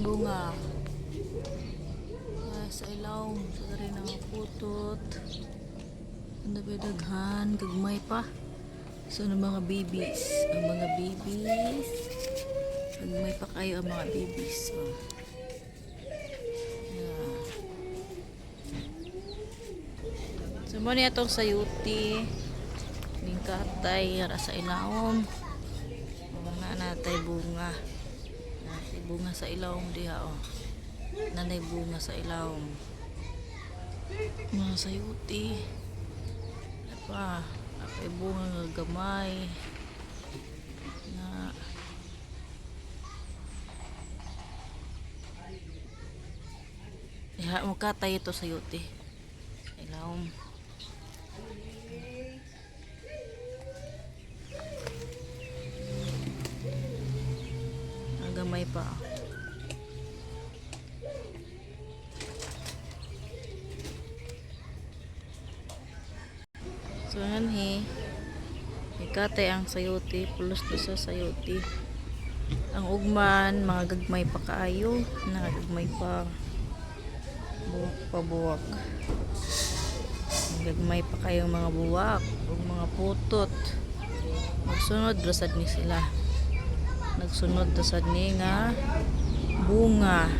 bunga. Sa ilaw, sa rin ang putot. Ang daghan, gagmay pa. So, ang mga babies. Ang mga babies. Gagmay pa kayo ang mga babies. Oh. Yeah. So, mo niya itong sayuti. Bingkatay, yara sa ilawom. Mga natay bunga. Natay bunga sa ilawom diha, oh. Nanay bunga sa ilawom. Mga sayuti. Apa, apay bunga nga gamay. Na iha mo katay ito sayuti. Ilawom. Ang gamay pa. So yan ikatay ang sayuti, pulos to sa sayuti. Ang ugman, mga gagmay pa kaayo, gagmay pa buwak pa buwak. Gagmay pa kayo mga buwak, o mga putot. Magsunod rasad ni sila. Nagsunod rasad ni nga bunga.